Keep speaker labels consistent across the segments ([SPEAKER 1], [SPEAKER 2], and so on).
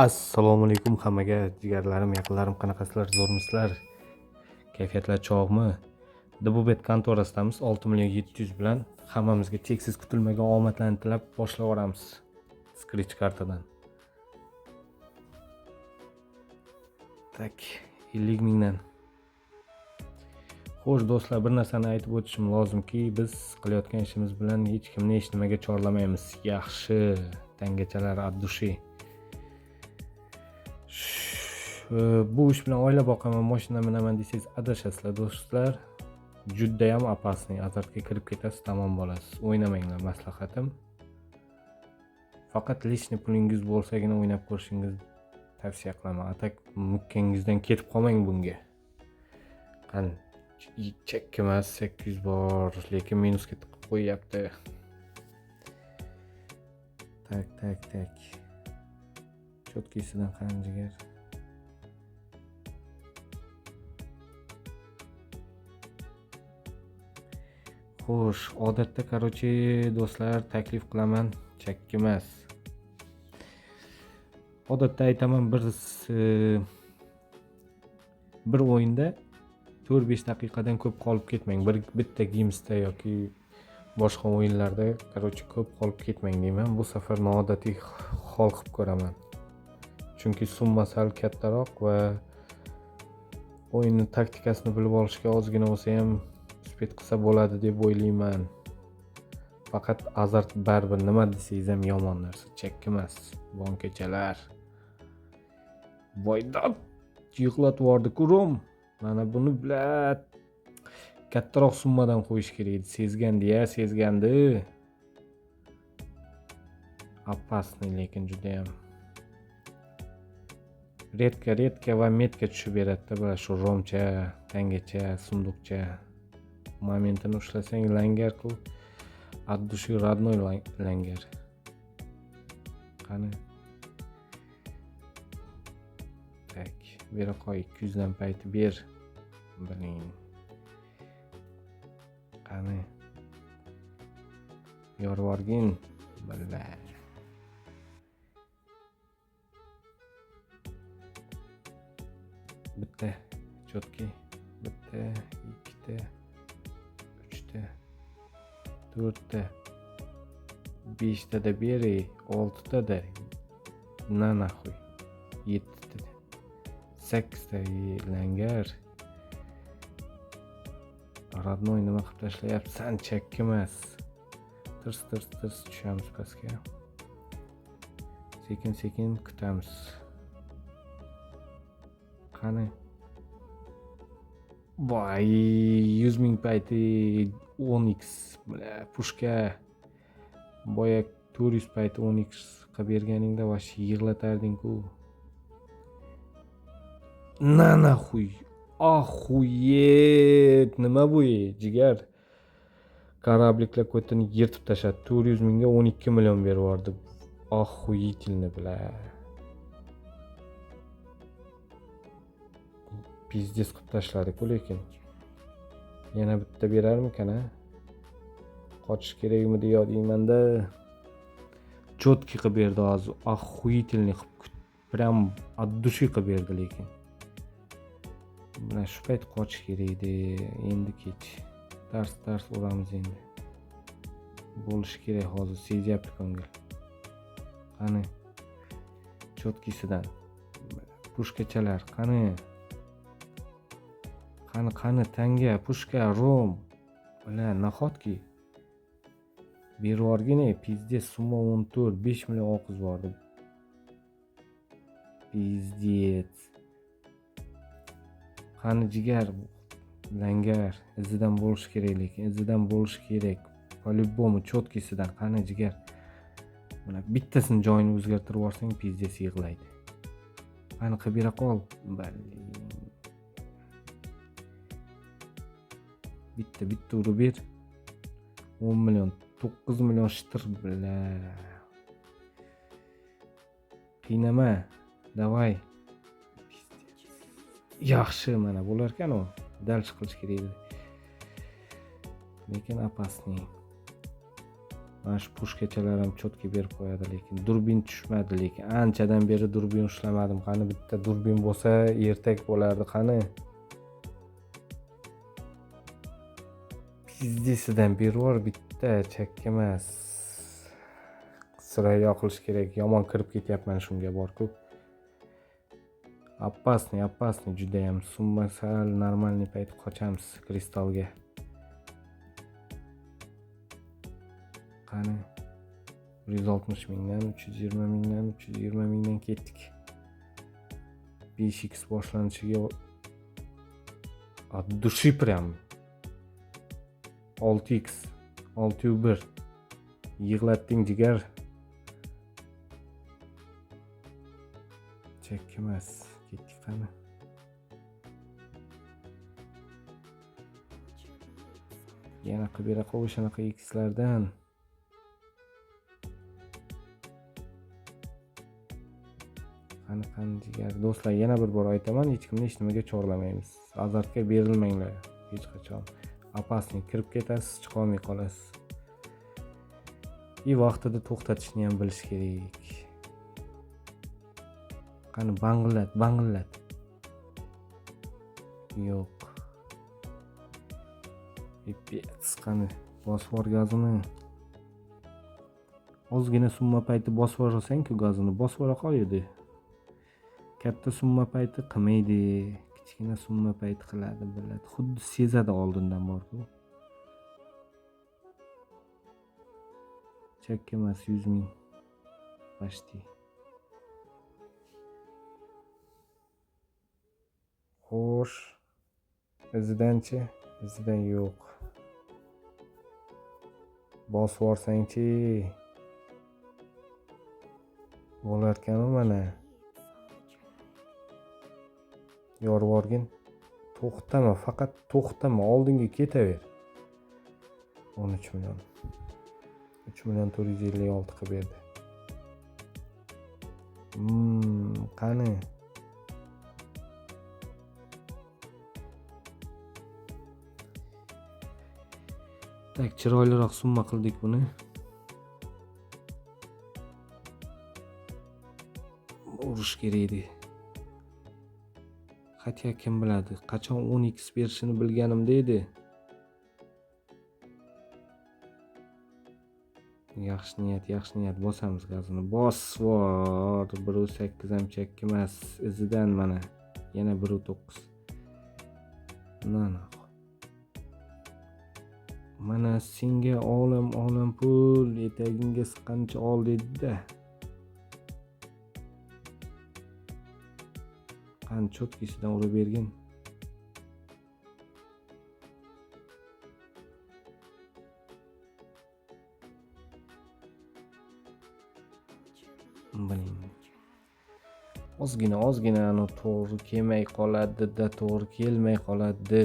[SPEAKER 1] Assalomu alaykum hammaga, jigarlarim, yaqinlarim, qanaqasizlar, zo'rmisizlar? Kayfiyatlar chog'mi? Debubet kontorasidamiz 6.700.000 bilan hammamizga cheksiz kutilmagan omadlarni tilab boshlavoramiz. Scratch kartadan. Tak, 50 mingdan. Xo'sh do'stlar, bir narsani aytib o'tishim lozimki, biz qilayotgan ishimiz bilan hech kimni hech nimaga chorlamaymiz. Yaxshi, tangachalar od dushi. Bu ish bilan oila boqaman, mashina minaman desangiz adashasizlar do'stlar. Juda ham opasniy. Azartga kirib ketasiz, tamom bo'lasiz. O'ynamanglar, maslahatim. Faqat lishni pulingiz bo'lsagina o'ynab ko'rishingizni tavsiya qilaman. Atak mukkangizdan ketib qolmang bunga. Qani chekkimas 800 bor, lekin minusga tiqib qo'yapti. Tak. Cho'tkisidan qanjigar. Xo'sh, odatda do'stlar taklif qilaman, chakkimas. Odatda aytaman, bir o'yinda 4-5 daqiqadan ko'p qolib ketmang. Bitta gamesda yoki boshqa o'yinlarda ko'p qolib ketmang deyman. Bu safar noodatiy hol qilib ko'raman. Chunki summa sal kattaroq va o'yinning taktikasini bilib olishga ozgina bo'lsa ham uspet qilsa bo'ladi deb o'ylayman. Faqat azart baribir nima desangiz ham yomon narsa, chekkimas. Bonkachalar. Voydat yig'latvordi kurum. Mana buni bilat kattaroq summadan qo'yish kerak edi. Sezgandi. Opasniy, lekin juda ham redka va metka tushib beradi-da, mana shu romcha, tangacha, sunduqcha momentini ushlasang langar-ku, od dushi родной langar. Qani. Tak, bera qo'y 200 dan payti ber. Biling. Qani. Yorvorgin. Billa. Bitta chotki, bitta, ikkita, uchta, to'rtta, beshta da beri, oltita da, naxuy, yettita, sakkizta langar. Родной nima qilib tashlayapsan, chakkimas. Tirs tushamiz pastga. Sekin kutamiz. Qani. Voy, 100 ming payti 10x pushka. Boya 400 payti 10x qilib berganingda vash yig'latarding-ku. Naxuy. Ahuyet, nima bu jigar? Korabliklar ko'tini yirtib tashladi. 400 mingga 12 million berib yubordi. Ahuyitilni bilar. Pizdes qilib tashladi-ku, lekin yana bitta berarmikan-a? Qochish kerakmi deyman-da. Chotki qilib berdi hozir. Ahuyitilni qilib, prям od dushi qilib berdi lekin. Mana shu payt qochish kerak edi. Endi kech. Dars uramiz endi. Bo'lish kerak hozir, sezyapti ko'ngil. Qani. Chotkisidan. Pushkachalar, qani tanga, pushka, rom. Ular nahotki berib yuborgin, pizdes summa 14, 5 million oqiz bordi. Pizdes. Qani jigar, langar, izidan bo'lish kerak, lekin izidan bo'lish kerak. По-любому chotkisidan, qani jigar. Mana bittasini joyini o'zgartirib yuborsang pizdes yig'laydi. Qani qilib bera qol. Bitta urib ber. 10 million, 9 million shitir bilan. Qiynama. Davay. Yaxshi, mana bo'lar ekan u. Dalsh qilish kerak edi. Lekin opasniy. Mana shu pushkachalar ham chotki berib qo'yadi, lekin durbin tushmadi. Lekin anchadan beri durbin ushlamadim. Qani bitta durbin bo'lsa ertak bo'lardi qani. Pizdesidan berib bitta chakka emas. Sira yoqilish kerak. Yomon kirib ketyapman shunga bor-ku. Опасный juda ham. Summa sal normalniy payt qochamiz kristalga. Qani 160 mingdan 320 mingdan 320 mingdan ketdik. 5x boshlanishiga от души прям 6x 6-1 yig'latding jigar. Chek emas, ketdik qani. Yana qilib bera qo'y shunaqa x'lardan. Qani jigar do'stlar, yana bir bor aytaman, hech kimni hech nimaga chorlamaymiz. Azartga berilmanglar hech qachon. Опасный kirib ketasiz, chiqa olmay qolasiz. Vaqtida to'xtatishni ham bilish kerak. Qani bangillat. Yo'q. Pipets qani bosib yubor gazini. Ozgina summa payti bosib yuborsang-ku gazini bosib yubora qo'yadi. Katta summa payti qilmaydi, kichkina summa payti qiladi, biladi. Xuddi sezadi oldindan bor-ku. Chakka emas 100 ming. Почти. Xo'sh. Izidan-chi? Izidan yo'q. Bosib yuborsang-chi. Bo'larkanmi mana? Yorib yuborgin. To'xtama, faqat to'xtama, oldinga ketaver. 13 million. 3 million 456 qilib berdi. Qani? Tak chiroyliroq summa qildik buni. Urish kerak edi. Qat'iy kim biladi, qachon 10x berishini bilganimda edi. Yaxshi niyat bosamiz gazini. Bosvor 1.8 ham chakki emas, izidan mana yana 1.9. Mana senga olam pul etagingga siqqancha ol dedi-da. Qani cho'tkisidan urib bergin. Ozgina ani to'g'ri kelmay qoladi-da, to'g'ri kelmay qoladi.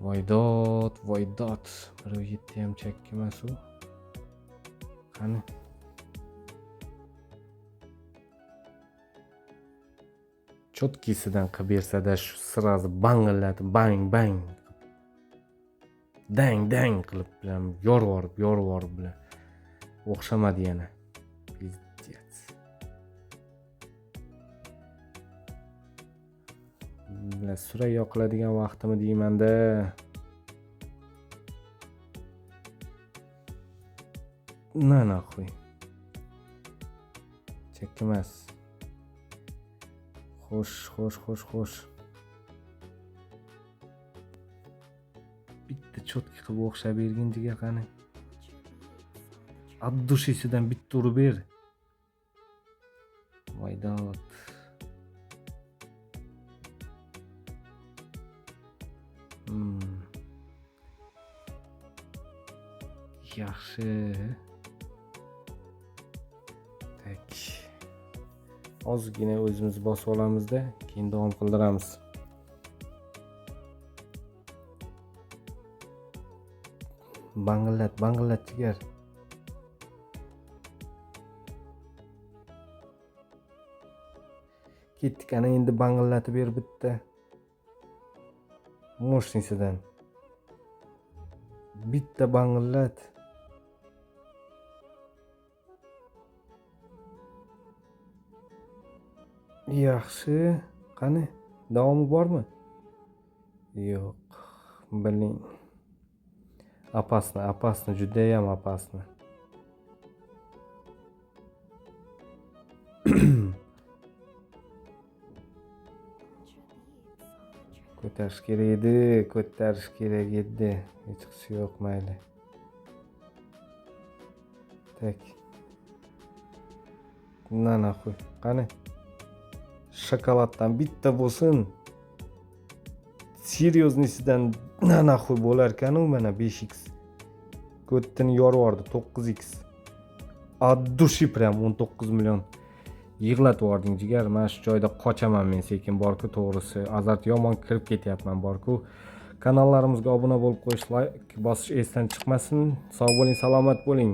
[SPEAKER 1] Voydot. 1.7 ham chakki emas u. Qani? Chotkisidan qilib bersa-da shu sirazi bangilladi, bang. Dang qilib bilan yorib bilan. O'xshamadi yana. Pizdец. Bilan sura yoqiladigan vaqtimi deyman-da. Naqo'y. Chek emas. Xo'sh. Bitta chotki qilib o'xshab bergin jigar qani. Abdushisidan bitta urib ber. Voydot. Yaxshi. Tak. Ozgina o'zimiz bosib olamiz-da, keyin davom qildiramiz. Bangillat jigar. Ketdik, ana endi bangillatib ber bitta. Moshinasidan. Bitta bangillat. Yaxshi. Qani, davomi bormi? Yo'q. Biling. Опасно, judayam опасно. Ko'tarish kerak edi. Hech qisi yo'q, mayli. Tak. Nana qo'y. Qani? Shokoladdan bitta bo'lsin. Seryoznisidan nana qo'y bo'lar ekan-u mana 5x. Ko'ttini yorib yubordi 9x. От души прям 19 million. Yig'latib yubording jigar. Mana shu joyda qochaman men sekin borku, to'g'risi. Azart yomon kirib ketyapman borku. Kanallarimizga obuna bo'lib qo'yish, like bosish esdan chiqmasin. Sog' bo'ling, salomat bo'ling.